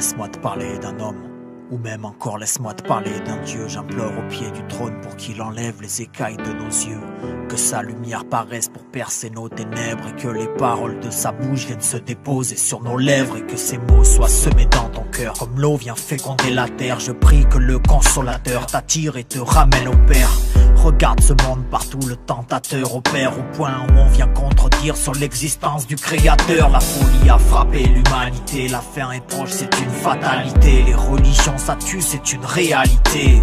laisse-moi te parler d'un homme. Ou même encore laisse-moi te parler d'un Dieu. J'implore au pied du trône pour qu'il enlève les écailles de nos yeux. Que sa lumière paraisse pour percer nos ténèbres. Et que les paroles de sa bouche viennent se déposer sur nos lèvres. Et que ces mots soient semés dans ton cœur. Comme l'eau vient féconder la terre. Je prie que le consolateur t'attire et te ramène au Père. Regarde ce monde partout, le tentateur opère au point où on vient contredire sur l'existence du créateur. La folie a frappé l'humanité, la fin est proche, c'est une fatalité. Les religions ça tue, c'est une réalité.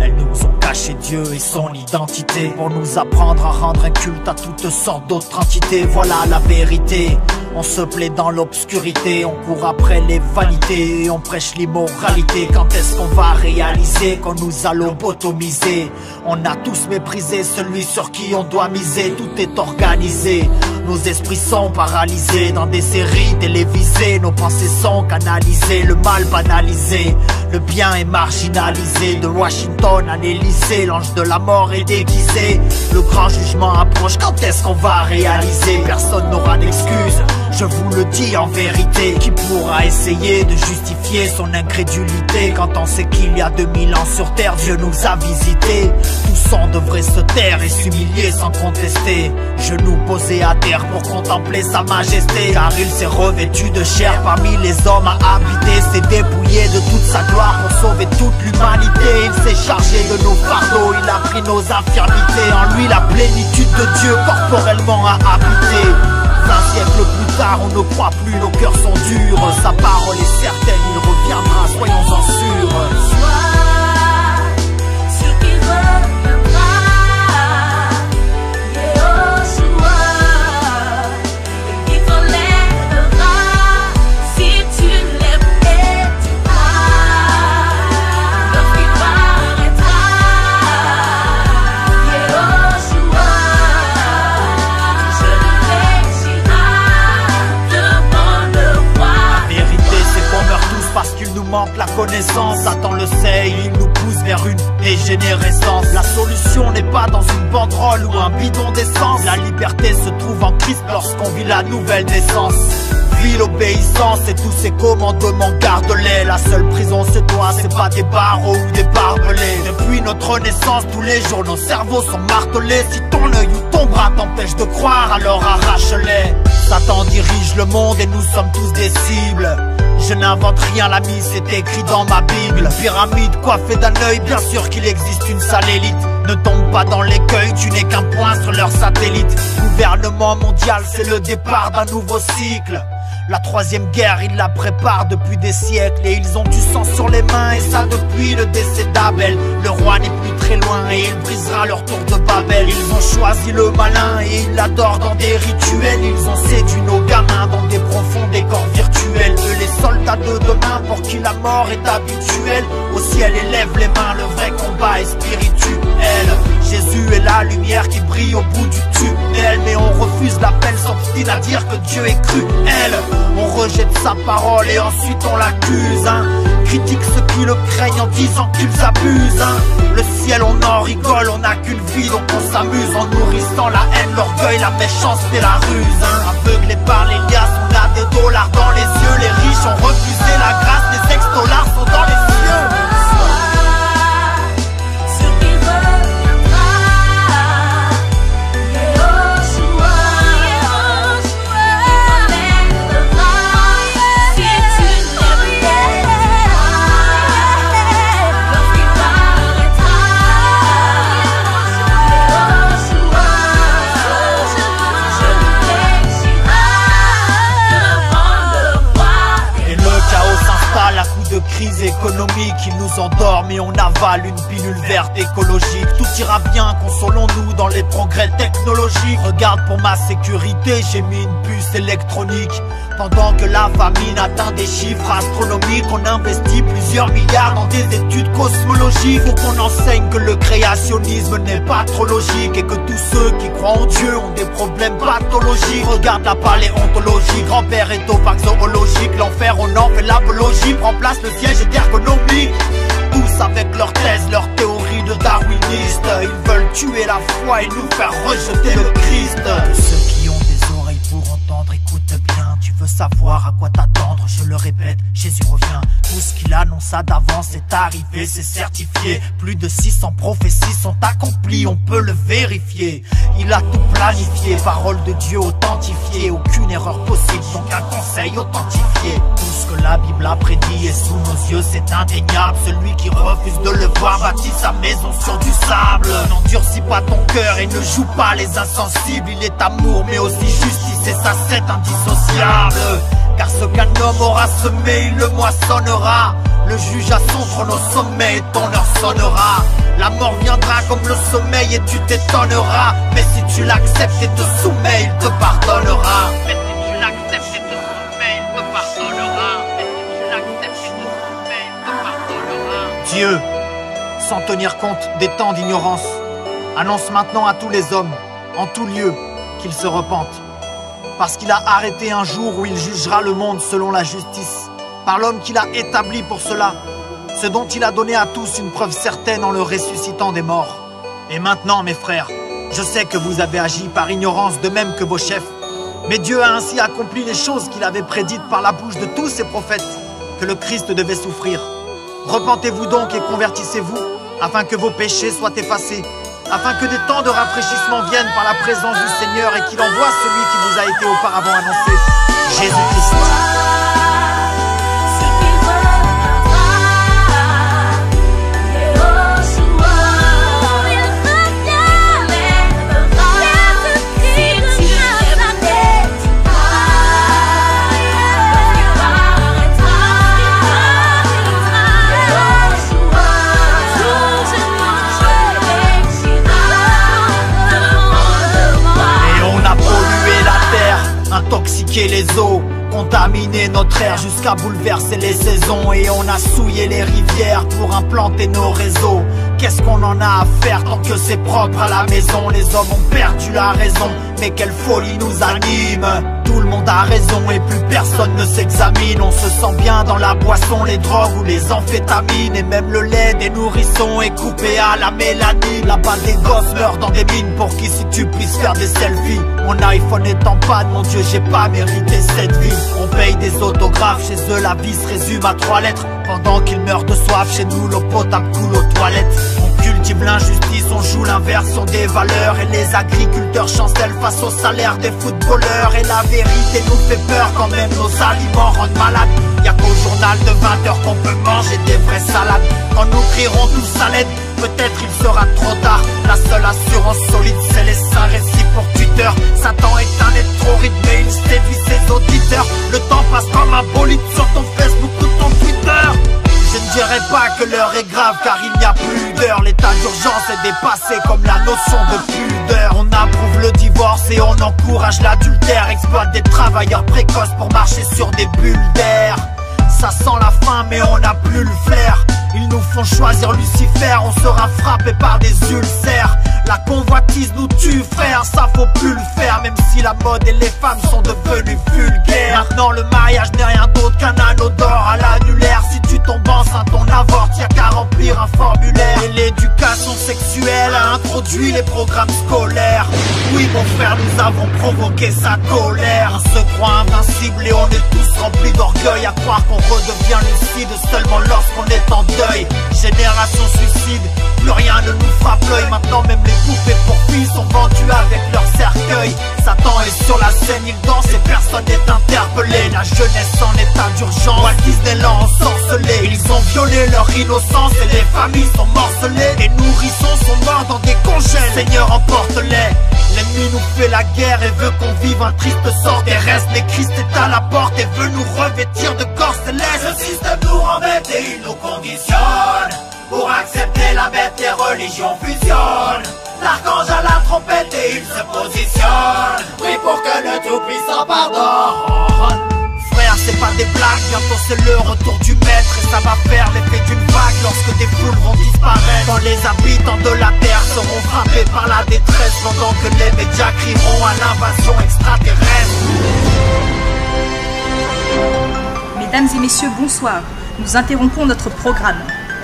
Elles nous ont caché Dieu et son identité pour nous apprendre à rendre un culte à toutes sortes d'autres entités. Voilà la vérité. On se plaît dans l'obscurité, on court après les vanités et on prêche l'immoralité. Quand est-ce qu'on va réaliser qu'on nous a lobotomisé? On a tous méprisé celui sur qui on doit miser. Tout est organisé, nos esprits sont paralysés dans des séries télévisées. Nos pensées sont canalisées, le mal banalisé, le bien est marginalisé. De Washington à l'Élysée, l'ange de la mort est déguisé. Le grand jugement approche, quand est-ce qu'on va réaliser? Personne n'aura d'excuses, je vous le dis en vérité. Qui pourra essayer de justifier son incrédulité quand on sait qu'il y a 2000 ans sur terre Dieu nous a visités? Tout son devrait se taire et s'humilier sans contester. Genoux posés à terre pour contempler sa majesté. Car il s'est revêtu de chair parmi les hommes à habiter. S'est dépouillé de toute sa gloire pour sauver toute l'humanité. Il s'est chargé de nos fardeaux, il a pris nos infirmités. En lui la plénitude de Dieu corporellement a habité. 20 siècles plus tard, on ne croit plus, nos cœurs sont durs. Sa parole est certaine, il reviendra, soyons-en sûrs. Manque la connaissance, Satan le sait, il nous pousse vers une dégénérescence. La solution n'est pas dans une banderole ou un bidon d'essence. La liberté se trouve en Christ lorsqu'on vit la nouvelle naissance. Vie l'obéissance et tous ces commandements garde-les. La seule prison c'est toi, c'est pas des barreaux ou des barbelés. Depuis notre naissance, tous les jours nos cerveaux sont martelés. Si ton œil ou ton bras t'empêche de croire, alors arrache-les. Satan dirige le monde et nous sommes tous des cibles. Je n'invente rien, l'ami, c'est écrit dans ma Bible. Pyramide coiffée d'un œil, bien sûr qu'il existe une sale élite. Ne tombe pas dans l'écueil, tu n'es qu'un point sur leur satellite. Gouvernement mondial, c'est le départ d'un nouveau cycle. La troisième guerre, ils la préparent depuis des siècles. Et ils ont du sang sur les mains, et ça depuis le décès d'Abel. Le roi n'est plus très loin, et il brisera leur tour de Babel. Ils ont choisi le malin, et ils l'adorent dans des rituels. Ils ont séduit nos gamins dans des profonds décors virtuels. Eux les soldats de demain, pour qui la mort est habituelle. Au ciel élève les mains, le vrai combat est spirituel. Jésus est la lumière qui brille au bout du tunnel. Mais on refuse l'appel, s'obstine à dire que Dieu est cruel. On rejette sa parole et ensuite on l'accuse, hein. Critique ceux qui le craignent en disant qu'ils abusent, hein. Le ciel on en rigole, on n'a qu'une vie donc on s'amuse. En nourrissant la haine, l'orgueil, la méchanceté, la ruse, hein. Aveuglés par les liasses, on a des dollars dans les yeux. Les riches ont refusé la grâce, les ex-dollars sont dans les cieux. Crise économique, ils nous endorment et on avale une pilule verte écologique. Tout ira bien, consolons-nous dans les progrès technologiques. Regarde pour ma sécurité, j'ai mis une puce électronique. Pendant que la famine atteint des chiffres astronomiques, on investit plusieurs milliards dans des études cosmologiques. Faut qu'on enseigne que le créationnisme n'est pas trop logique et que tous ceux qui croient en Dieu ont des problèmes pathologiques. Regarde la paléontologie, grand-père est au parc zoologique. L'enfer on en fait l'apologie, prend place le siège ergonomique. Tous avec leurs thèses, leurs théories de darwinistes. Ils veulent tuer la foi et nous faire rejeter le Christ. Que ceux qui ont des oreilles pour entendre écoutent bien. Tu veux savoir à quoi t'attendre. Je le répète, Jésus revient. Tout ce qu'il annonça d'avance est arrivé, c'est certifié. Plus de 600 prophéties sont accomplies, on peut le vérifier. Il a tout planifié, parole de Dieu authentifiée. Aucune erreur possible, donc un conseil authentifié. Tout ce que la Bible a prédit est sous nos yeux, c'est indéniable. Celui qui refuse de le voir bâtit sa maison sur du sable. N'endurcis pas ton cœur et ne joue pas les insensibles. Il est amour mais aussi justice et ça c'est indissociable. Car ce qu'un homme aura semé, il le moissonnera. Le juge à son trône au sommet et ton heure sonnera. La mort viendra comme le sommeil et tu t'étonneras. Mais si tu l'acceptes et te soumets, il te pardonnera. Mais si tu l'acceptes et te soumets, il te pardonnera. Mais si tu l'acceptes et te soumets, il te pardonnera. Dieu, sans tenir compte des temps d'ignorance, annonce maintenant à tous les hommes, en tout lieu, qu'ils se repentent. Parce qu'il a arrêté un jour où il jugera le monde selon la justice, par l'homme qu'il a établi pour cela, ce dont il a donné à tous une preuve certaine en le ressuscitant des morts. Et maintenant, mes frères, je sais que vous avez agi par ignorance de même que vos chefs, mais Dieu a ainsi accompli les choses qu'il avait prédites par la bouche de tous ses prophètes, que le Christ devait souffrir. Repentez-vous donc et convertissez-vous, afin que vos péchés soient effacés, afin que des temps de rafraîchissement viennent par la présence du Seigneur et qu'il envoie celui qui vous a été auparavant annoncé, Jésus-Christ. Intoxiquer les eaux, contaminer notre air jusqu'à bouleverser les saisons. Et on a souillé les rivières pour implanter nos réseaux. Qu'est-ce qu'on en a à faire tant que c'est propre à la maison? Les hommes ont perdu la raison, mais quelle folie nous anime. Tout le monde a raison et plus personne ne s'examine. On se sent bien dans la boisson, les drogues ou les amphétamines. Et même le lait des nourrissons est coupé à la mélanine. Là-bas des gosses meurent dans des mines pour qu'ici tu puisses faire des selfies. Mon iPhone est en panne, mon Dieu j'ai pas mérité cette vie. On paye des autographes, chez eux la vie se résume à 3 lettres. Pendant qu'ils meurent de soif, chez nous l'eau potable coule aux toilettes. On cultive l'injustice, on joue l'inversion des valeurs. Et les agriculteurs chancellent face au salaire des footballeurs. Et la vérité nous fait peur quand même nos aliments rendent malades. Y'a qu'au journal de 20h qu'on peut manger des vraies salades. Quand nous crierons tous à l'aide, peut-être il sera trop tard. La seule assurance solide c'est les saints récits pour Twitter. Satan est un être trop rythmé, il séduit ses auditeurs. Le temps passe comme un bolide sur ton Facebook ou ton Twitter. Je ne dirais pas que l'heure est grave car il n'y a plus d'heure. L'état d'urgence est dépassé comme la notion de pudeur. On approuve le divorce et on encourage l'adultère. Exploite des travailleurs précoces pour marcher sur des bulles d'air. Ça sent la faim mais on n'a plus le flair. Ils nous font choisir Lucifer, on sera frappé par des ulcères. La convoitise nous tue frère, ça faut plus le faire. Même si la mode et les femmes sont devenues vulgaires. Maintenant le mariage n'est rien d'autre qu'un anneau d'or à l'annulaire. Si tu tombes enceinte on avorte, y'a qu'à remplir un formulaire. Et l'éducation sexuelle a introduit les programmes scolaires. Oui mon frère, nous avons provoqué sa colère. On se croit invincible et on est tous remplis d'orgueil. À croire qu'on redevient lucide seulement lorsqu'on est en deuil. Génération suicide, plus rien ne nous frappe l'œil. Maintenant même les poupées pour filles sont vendues avec leur cercueil. Satan est sur la scène, il danse et personne n'est interpellé. La jeunesse en état d'urgence, Walt Disneyland ensorcelé. Ils ont violé leur innocence et les familles sont morcelées. Les nourrissons sont morts dans des congèles, Seigneur emporte-les. L'ennemi nous fait la guerre et veut qu'on vive un triste sort terrestre. Mais Christ est à la porte et veut nous revêtir de corps célestes. Le système nous rembête et il nous conditionne. Pour accepter la bête, les religions fusionnent. L'archange à la trompette et il se positionne. Prie pour que le Tout-Puissant pardonne. Frère, c'est pas des blagues, bientôt c'est le retour du maître. Et ça va faire l'effet d'une vague lorsque des foules vont disparaître. Quand les habitants de la terre seront frappés par la détresse. Pendant que les médias crieront à l'invasion extraterrestre. Mesdames et messieurs, bonsoir. Nous interrompons notre programme.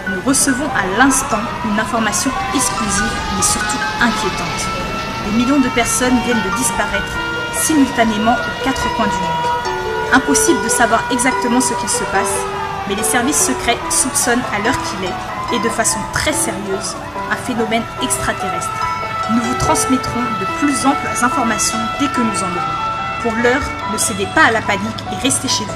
Nous recevons à l'instant une information exclusive mais surtout inquiétante. Des millions de personnes viennent de disparaître simultanément aux 4 coins du monde. Impossible de savoir exactement ce qu'il se passe, mais les services secrets soupçonnent à l'heure qu'il est, et de façon très sérieuse, un phénomène extraterrestre. Nous vous transmettrons de plus amples informations dès que nous en aurons. Pour l'heure, ne cédez pas à la panique et restez chez vous.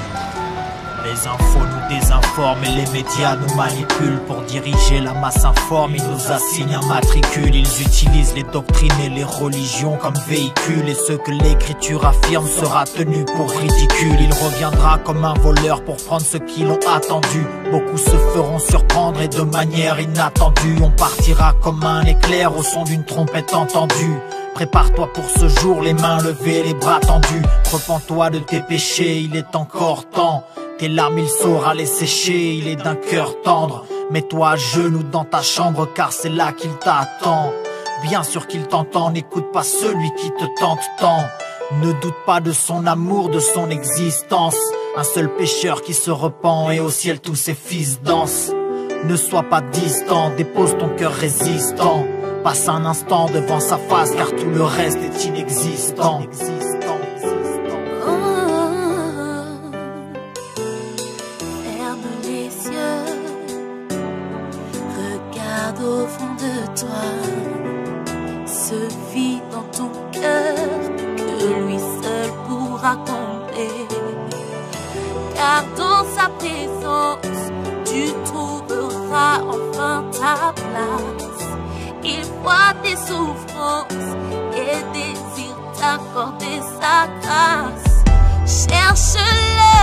Les infos nous désinforment et les médias nous manipulent. Pour diriger la masse informe, ils nous assignent un matricule. Ils utilisent les doctrines et les religions comme véhicules. Et ce que l'écriture affirme sera tenu pour ridicule. Il reviendra comme un voleur pour prendre ceux qui l'ont attendu. Beaucoup se feront surprendre et de manière inattendue. On partira comme un éclair au son d'une trompette entendue. Prépare-toi pour ce jour, les mains levées, les bras tendus. Repens-toi de tes péchés, il est encore temps. Tes larmes, il saura les sécher, il est d'un cœur tendre. Mets-toi à genoux dans ta chambre, car c'est là qu'il t'attend. Bien sûr qu'il t'entend, n'écoute pas celui qui te tente tant. Ne doute pas de son amour, de son existence. Un seul pécheur qui se repent et au ciel tous ses fils dansent. Ne sois pas distant, dépose ton cœur résistant. Passe un instant devant sa face, car tout le reste est inexistant. Au fond de toi, ce vide dans ton cœur que lui seul pourra combler. Car dans sa présence, tu trouveras enfin ta place. Il voit tes souffrances et désire t'accorder sa grâce. Cherche-le,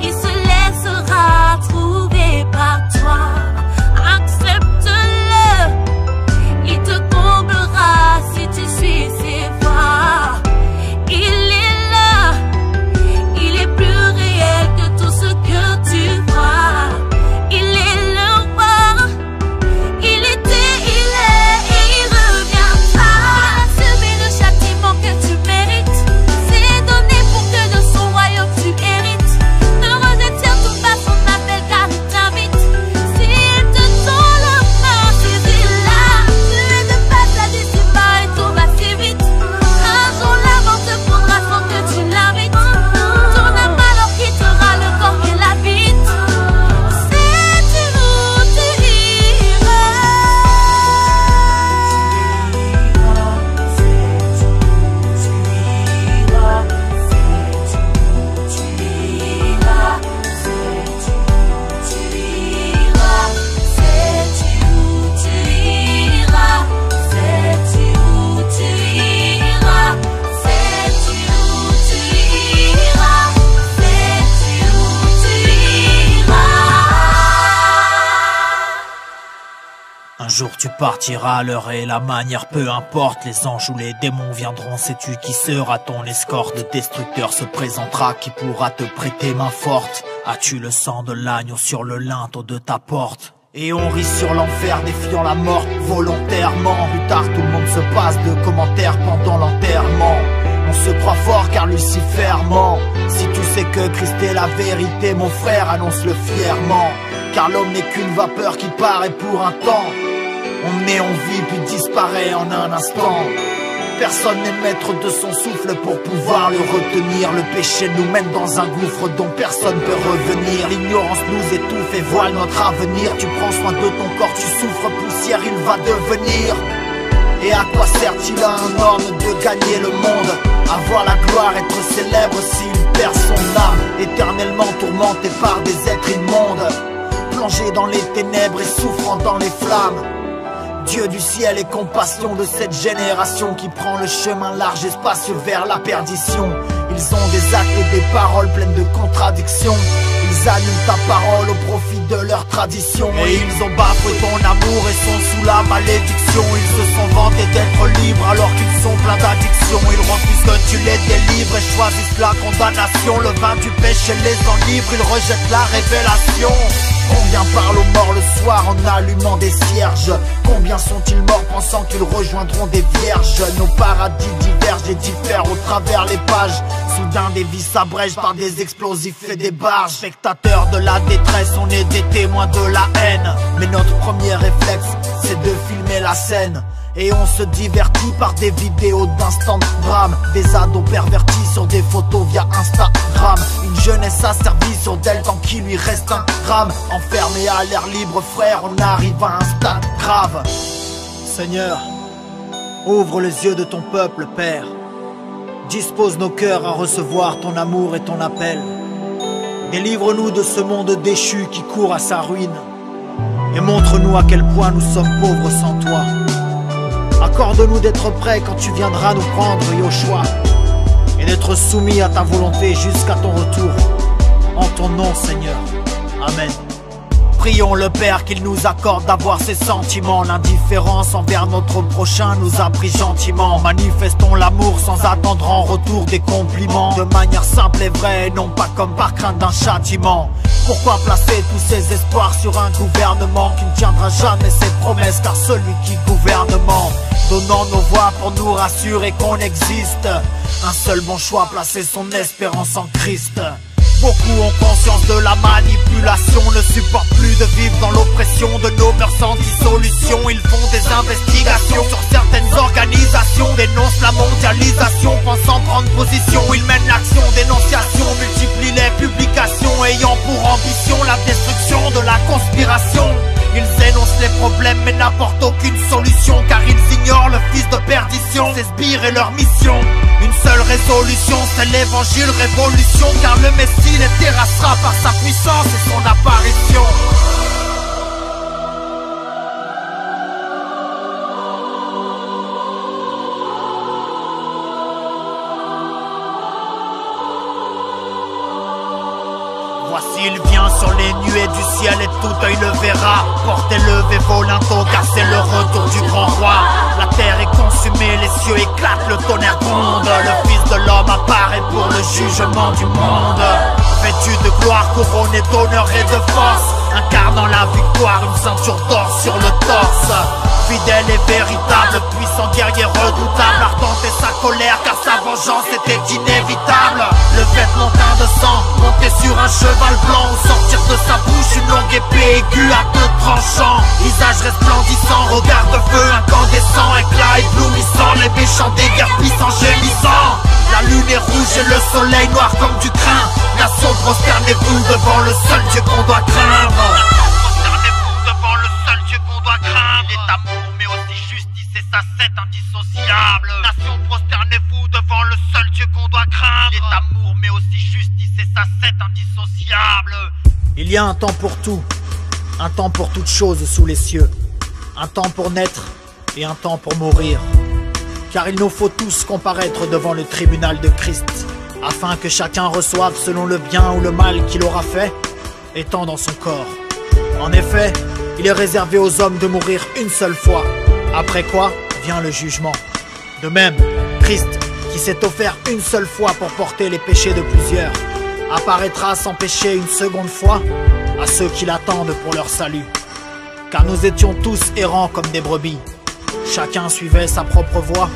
il se laissera trouver par toi. Accepte-le, il te comblera si tu suis ses voies. Il est là, il est plus réel que tout ce que tu vois. Il est le roi, il était, il est et il reviendra. Il a semé le châtiment que tu mérites. C'est donné pour que de son royaume tu hérites. Ne rejette surtout pas son appel car il t'invite. Un jour tu partiras, l'heure et la manière, peu importe. Les anges ou les démons viendront, sais-tu qui sera ton escorte? Le destructeur se présentera, qui pourra te prêter main forte? As-tu le sang de l'agneau sur le linteau de ta porte? Et on rit sur l'enfer, défiant la mort volontairement. Plus tard tout le monde se passe de commentaires pendant l'enterrement. On se croit fort car Lucifer ment. Si tu sais que Christ est la vérité, mon frère, annonce-le fièrement. Car l'homme n'est qu'une vapeur qui paraît pour un temps. On naît, on vit, puis disparaît en un instant. Personne n'est maître de son souffle pour pouvoir le retenir. Le péché nous mène dans un gouffre dont personne peut revenir. L'ignorance nous étouffe et voile notre avenir. Tu prends soin de ton corps, tu souffres, poussière il va devenir. Et à quoi sert-il à un homme de gagner le monde? Avoir la gloire, être célèbre s'il perd son âme. Éternellement tourmenté par des êtres immondes, plongé dans les ténèbres et souffrant dans les flammes. Dieu du ciel et compassion de cette génération qui prend le chemin large et spacieux vers la perdition. Ils ont des actes et des paroles pleines de contradictions. Ils annulent ta parole au profit de leur tradition. Et ils ont bafoué ton amour et sont sous la malédiction. Ils se sont vantés d'être libres alors qu'ils sont pleins d'addictions. Ils refusent que tu les délivres et choisissent la condamnation. Le vin du péché les enivre, ils rejettent la révélation. Combien parlent aux morts le soir en allumant des cierges? Combien sont-ils morts pensant qu'ils rejoindront des vierges? Nos paradis divergent et diffèrent au travers les pages. Soudain des vies s'abrègent par des explosifs et des barges. Spectateurs de la détresse, on est des témoins de la haine. Mais notre premier réflexe, c'est de filmer la scène Et on se divertit par des vidéos d'instant drame. Des ados pervertis sur des photos via Instagram. Une jeunesse asservie sur d'elle tant qu'il lui reste un gramme. Enfermé à l'air libre frère, on arrive à un stade grave. Seigneur, ouvre les yeux de ton peuple, Père. Dispose nos cœurs à recevoir ton amour et ton appel. Délivre-nous de ce monde déchu qui court à sa ruine. Et montre-nous à quel point nous sommes pauvres sans toi. Accorde-nous d'être prêts quand tu viendras nous prendre, Yoshua, et d'être soumis à ta volonté jusqu'à ton retour. En ton nom, Seigneur. Amen. Prions le Père qu'il nous accorde d'avoir ses sentiments. L'indifférence envers notre prochain nous a pris gentiment. Manifestons l'amour sans attendre en retour des compliments. De manière simple et vraie, non pas comme par crainte d'un châtiment. Pourquoi placer tous ces espoirs sur un gouvernement qui ne tiendra jamais ses promesses? Car celui qui gouvernement, donnant nos voix pour nous rassurer qu'on existe. Un seul bon choix, placer son espérance en Christ. Beaucoup ont conscience de la manipulation, ne supportent plus de vivre dans l'oppression de nos mœurs sans dissolution. Ils font des investigations sur certaines organisations, dénoncent la mondialisation, pensant prendre position. Ils mènent l'action dénonciation, multiplient les publications, ayant pour ambition la destruction de la conspiration. Ils énoncent les problèmes mais n'apportent aucune solution, car ils ignorent le fils de perdition, ses sbires et leur mission. Une seule résolution, c'est l'évangile révolution, car le Messie les terrassera par sa puissance et son apparition. Voici il vient sur les nuées du ciel et tout œil le verra. Portez levé volanto car c'est le retour du grand roi. La terre est consumée, les cieux éclatent, le tonnerre gronde. Le fils de l'homme apparaît pour le jugement du monde. Vêtu de gloire, couronné d'honneur et de force, incarnant la victoire, une ceinture d'or sur le torse. Fidèle et véritable, puissant guerrier redoutable, ardent et sa colère car sa vengeance était inévitable. Le vêtement teint de sang, monté sur un cheval blanc, où sortir de sa bouche une longue épée aiguë à deux tranchants. Visage resplendissant, regard de feu incandescent, éclat éblouissant, les méchants déguerpissent en gémissant. La lune est rouge et le soleil noir comme du crin. Nation, prosternez-vous devant le seul Dieu qu'on doit craindre. Prosternez-vous devant le seul Dieu qu'on doit craindre. Il est amour mais aussi justice et sa c'est indissociable. Nation, prosternez-vous devant le seul Dieu qu'on doit craindre. Il est amour mais aussi justice et sa c'est indissociable. Il y a un temps pour tout, un temps pour toute chose sous les cieux, un temps pour naître et un temps pour mourir. Car il nous faut tous comparaître devant le tribunal de Christ, afin que chacun reçoive selon le bien ou le mal qu'il aura fait, étant dans son corps. En effet, il est réservé aux hommes de mourir une seule fois, après quoi vient le jugement. De même, Christ, qui s'est offert une seule fois pour porter les péchés de plusieurs, apparaîtra sans péché une seconde fois à ceux qui l'attendent pour leur salut. Car nous étions tous errants comme des brebis, chacun suivait sa propre voie,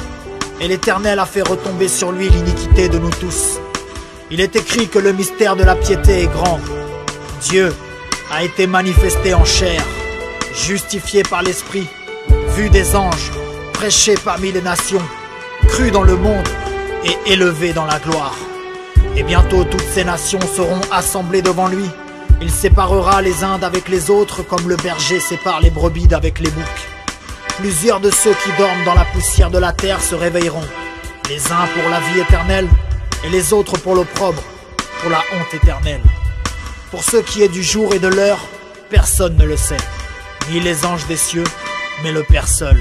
et l'Éternel a fait retomber sur lui l'iniquité de nous tous. Il est écrit que le mystère de la piété est grand. Dieu a été manifesté en chair, justifié par l'Esprit, vu des anges, prêché parmi les nations, cru dans le monde et élevé dans la gloire. Et bientôt toutes ces nations seront assemblées devant lui. Il séparera les uns d'avec les autres comme le berger sépare les brebis d'avec les boucs. Plusieurs de ceux qui dorment dans la poussière de la terre se réveilleront, les uns pour la vie éternelle et les autres pour l'opprobre, pour la honte éternelle. Pour ce qui est du jour et de l'heure, personne ne le sait, ni les anges des cieux, mais le Père seul.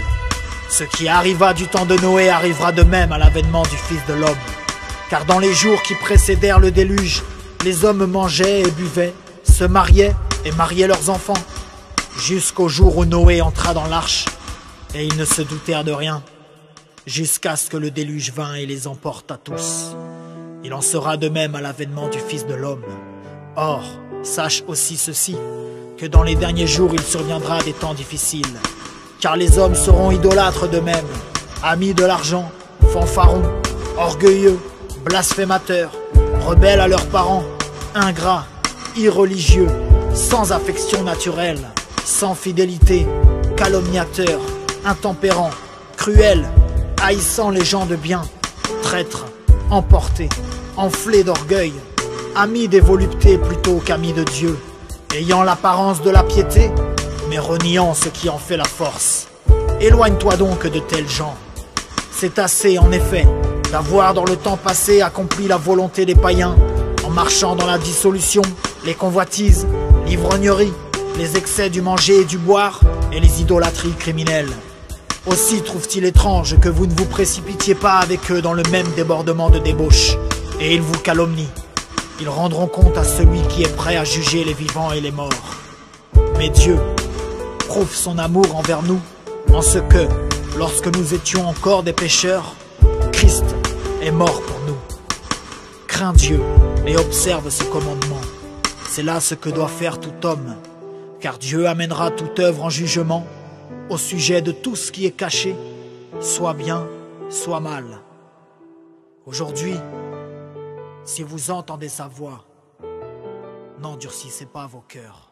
Ce qui arriva du temps de Noé arrivera de même à l'avènement du Fils de l'homme. Car dans les jours qui précédèrent le déluge, les hommes mangeaient et buvaient, se mariaient et mariaient leurs enfants, jusqu'au jour où Noé entra dans l'arche. Et ils ne se doutèrent de rien, jusqu'à ce que le déluge vînt et les emporte à tous. Il en sera de même à l'avènement du Fils de l'homme. Or, sache aussi ceci, que dans les derniers jours il surviendra des temps difficiles. Car les hommes seront idolâtres d'eux-mêmes, amis de l'argent, fanfarons, orgueilleux, blasphémateurs, rebelles à leurs parents, ingrats, irreligieux, sans affection naturelle, sans fidélité, calomniateurs, intempérants, cruel, haïssant les gens de bien, traître, emporté, enflé d'orgueil, ami des voluptés plutôt qu'ami de Dieu, ayant l'apparence de la piété, mais reniant ce qui en fait la force. Éloigne-toi donc de tels gens. C'est assez, en effet, d'avoir dans le temps passé accompli la volonté des païens, en marchant dans la dissolution, les convoitises, l'ivrognerie, les excès du manger et du boire, et les idolâtries criminelles. Aussi trouve-t-il étrange que vous ne vous précipitiez pas avec eux dans le même débordement de débauche, et ils vous calomnient. Ils rendront compte à celui qui est prêt à juger les vivants et les morts. Mais Dieu prouve son amour envers nous, en ce que, lorsque nous étions encore des pécheurs, Christ est mort pour nous. Crains Dieu et observe ses commandements. C'est là ce que doit faire tout homme, car Dieu amènera toute œuvre en jugement au sujet de tout ce qui est caché, soit bien, soit mal. Aujourd'hui, si vous entendez sa voix, n'endurcissez pas vos cœurs.